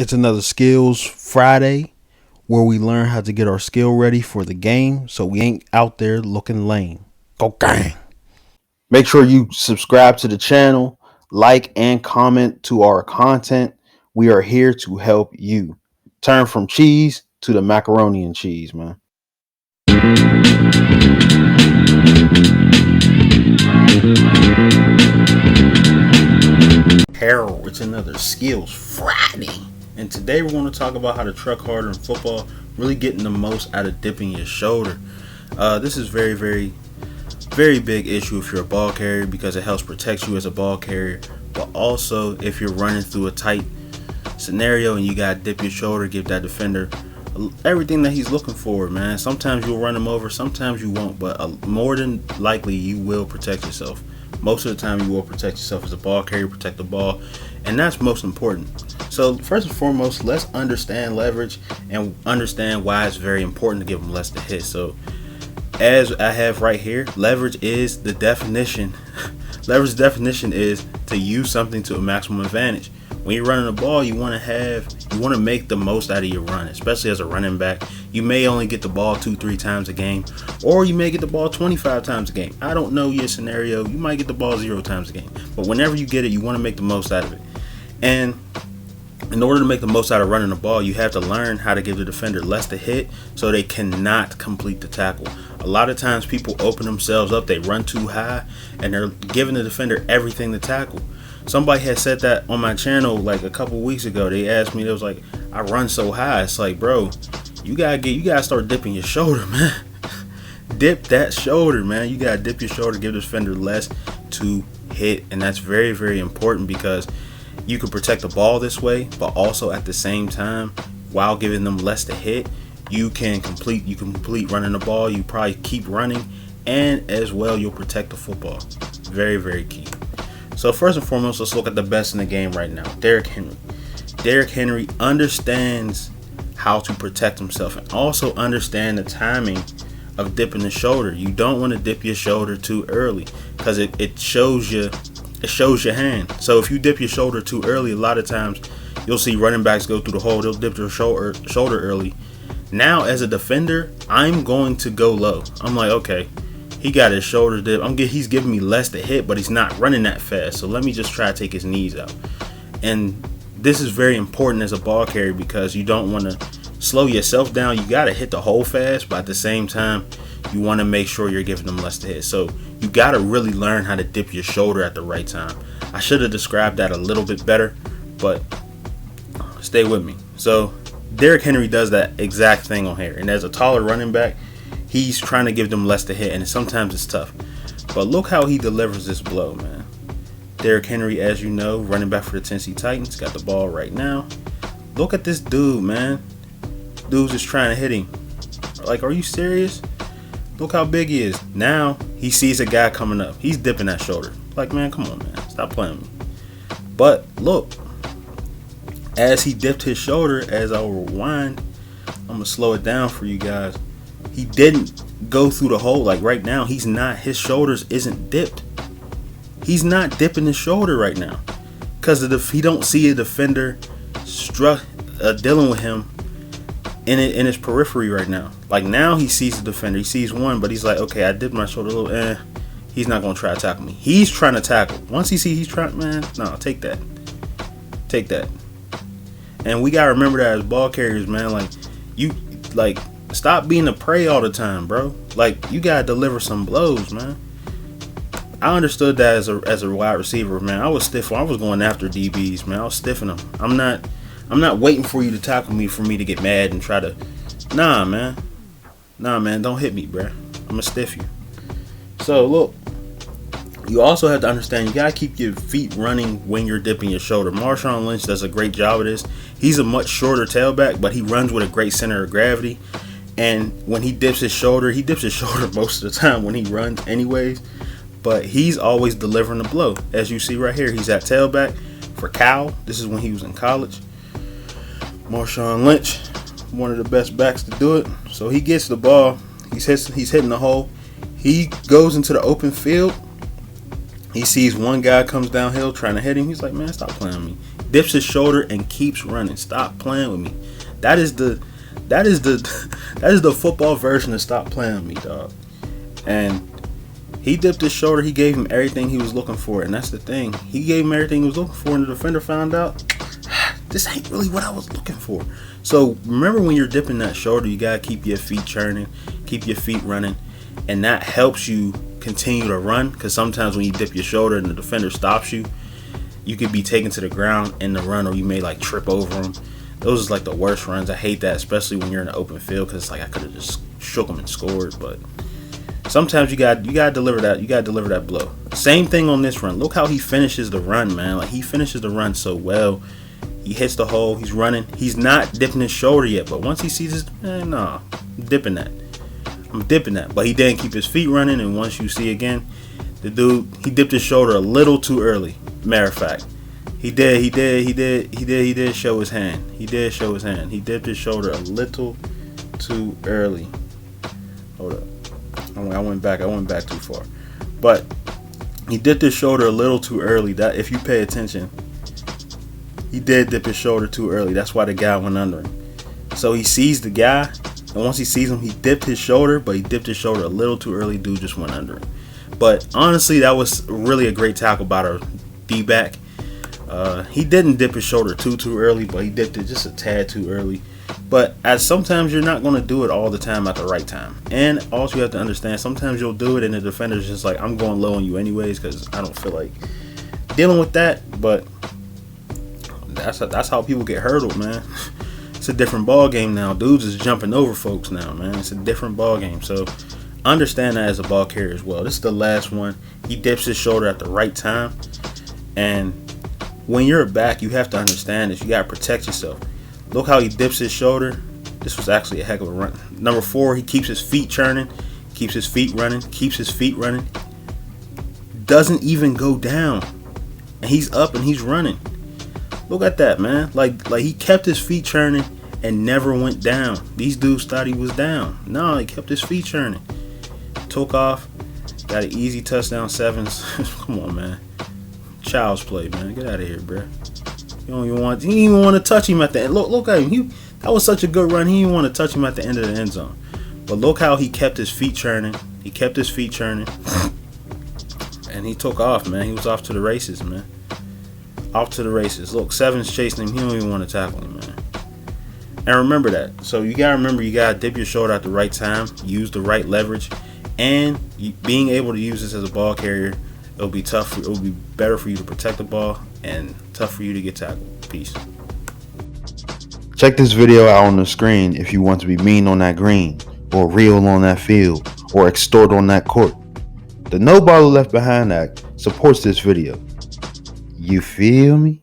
It's another Skills Friday where we learn how to get our skill ready for the game so we ain't out there looking lame. Go gang. Make sure you subscribe to the channel, like and comment to our content. We are here to help you turn from cheese to the macaroni and cheese, man. Harold, it's another Skills Friday. And today we're going to talk about how to truck harder in football, really getting the most out of dipping your shoulder. This is very big issue if you're a ball carrier because it helps protect you as a ball carrier. But also if you're running through a tight scenario and you got to dip your shoulder, give that defender everything that he's looking for, man. Sometimes you'll run him over, sometimes you won't, but more than likely you will protect yourself. Most of the time you will protect yourself as a ball carrier, protect the ball, and that's most important. So first and foremost, let's understand leverage and understand why it's very important to give them less to hit. So as I have right here, leverage is the definition. Leverage definition is to use something to a maximum advantage. When you're running the ball, you want to make the most out of your run, especially as a running back. You may only get the ball 2-3 times a game, or you may get the ball 25 times a game. I don't know your scenario. You might get the ball 0 times a game, but whenever you get it, you want to make the most out of it. And in order to make the most out of running the ball, you have to learn how to give the defender less to hit so they cannot complete the tackle. A lot of times people open themselves up, they run too high, and they're giving the defender everything to tackle. Somebody had said that on my channel like a couple weeks ago. They asked me, they was like, I run so high. It's like, bro, you gotta start dipping your shoulder, man. Dip that shoulder, man. You gotta dip your shoulder, give the defender less to hit, and that's very important because you can protect the ball this way, but also at the same time, while giving them less to hit, you can complete running the ball. You probably keep running, and as well you'll protect the football. Very key. So first and foremost, let's look at the best in the game right now, Derrick Henry. Derrick Henry understands how to protect himself and also understand the timing of dipping the shoulder. You don't want to dip your shoulder too early because it shows your hand. So if you dip your shoulder too early, a lot of times you'll see running backs go through the hole. They'll dip their shoulder early. Now as a defender, I'm going to go low. I'm like, okay, he got his shoulder dip. He's giving me less to hit, but he's not running that fast. So let me just try to take his knees out. And this is very important as a ball carrier because you don't want to slow yourself down. You got to hit the hole fast, but at the same time, you want to make sure you're giving them less to hit. So you got to really learn how to dip your shoulder at the right time. I should have described that a little bit better, but stay with me. So Derrick Henry does that exact thing on here. And as a taller running back, he's trying to give them less to hit, and sometimes it's tough. But look how he delivers this blow, man. Derrick Henry, as you know, running back for the Tennessee Titans, got the ball right now. Look at this dude, man. Dude's just trying to hit him. Like, are you serious? Look how big he is. Now, he sees a guy coming up. He's dipping that shoulder. Like, man, come on, man. Stop playing with me. But, look. As he dipped his shoulder, as I rewind, I'm going to slow it down for you guys. He didn't go through the hole. Like right now, his shoulders isn't dipped. He's not dipping his shoulder right now because he don't see a defender dealing with him in his periphery right now. Like now he sees the defender. He sees one, but he's like, okay, I dipped my shoulder a little. He's not going to try to tackle me. He's trying to tackle. Once he sees he's trying, man, no, take that. Take that. And we got to remember that as ball carriers, man. Stop being a prey all the time, bro. Like, you gotta deliver some blows, man. I understood that as a wide receiver, man. I was stiff. I was going after DBs, man. I was stiffing them. I'm not waiting for you to tackle me for me to get mad and try to. Nah, man. Don't hit me, bro. I'm gonna stiff you. So look, you also have to understand you gotta keep your feet running when you're dipping your shoulder. Marshawn Lynch does a great job of this. He's a much shorter tailback, but he runs with a great center of gravity. And when he dips his shoulder most of the time when he runs anyways. But he's always delivering the blow. As you see right here, he's at tailback for Cal. This is when he was in college. Marshawn Lynch, one of the best backs to do it. So he gets the ball. He's hitting the hole. He goes into the open field. He sees one guy comes downhill trying to hit him. He's like, man, stop playing with me. dips his shoulder and keeps running. Stop playing with me. That is the that is the football version of stop playing with me, dog. And he dipped his shoulder. He gave him everything he was looking for, and that's the thing. He gave him everything he was looking for, and the defender found out this ain't really what I was looking for. So remember, when you're dipping that shoulder, you gotta keep your feet churning, keep your feet running, and that helps you continue to run. Because sometimes when you dip your shoulder and the defender stops you, you could be taken to the ground in the run, or you may like trip over them. Those is like the worst runs. I hate that, especially when you're in an open field, because it's like I could have just shook them and scored. But sometimes you gotta deliver that. You gotta deliver that blow. Same thing on this run. Look how he finishes the run, man. Like, he finishes the run so well. He hits the hole. He's running. He's not dipping his shoulder yet, but once he sees his, I'm dipping that. But he didn't keep his feet running, and once you see again, the dude, he dipped his shoulder a little too early. Matter of fact, he did show his hand. He did show his hand. He dipped his shoulder a little too early. Hold up. I went back too far. But he dipped his shoulder a little too early. That, if you pay attention, he did dip his shoulder too early. That's why the guy went under him. So he sees the guy, and once he sees him, he dipped his shoulder, but he dipped his shoulder a little too early. Dude just went under him. But honestly, that was really a great tackle by the D-back. He didn't dip his shoulder too early, but he dipped it just a tad too early. But as sometimes you're not going to do it all the time at the right time. And also you have to understand, sometimes you'll do it and the defender's just like, I'm going low on you anyways because I don't feel like dealing with that. But that's how people get hurdled, man. It's a different ball game now. Dudes is jumping over folks now, man. It's a different ball game. So understand that as a ball carrier as well. This is the last one. He dips his shoulder at the right time. And when you're a back, you have to understand this. You got to protect yourself. Look how he dips his shoulder. This was actually a heck of a run. Number 4, he keeps his feet churning, keeps his feet running, doesn't even go down. And he's up and he's running. Look at that, man. Like he kept his feet churning and never went down. These dudes thought he was down. No, he kept his feet churning. Took off. Got an easy touchdown, 7s. Come on, man. Child's play, man. Get out of here, bro. He didn't even want to touch him at the end. Look at him. That was such a good run. He didn't want to touch him at the end of the end zone. But look how he kept his feet churning. And he took off, man. He was off to the races, man. Off to the races. Look, 7's chasing him. He don't even want to tackle him, man. And remember that. So you got to remember, you got to dip your shoulder at the right time. Use the right leverage. And being able to use this as a ball carrier, it'll be tough. It'll be better for you to protect the ball and tough for you to get tackled. Peace. Check this video out on the screen if you want to be mean on that green, or real on that field, or extort on that court. The No Baller Left Behind Act supports this video. You feel me?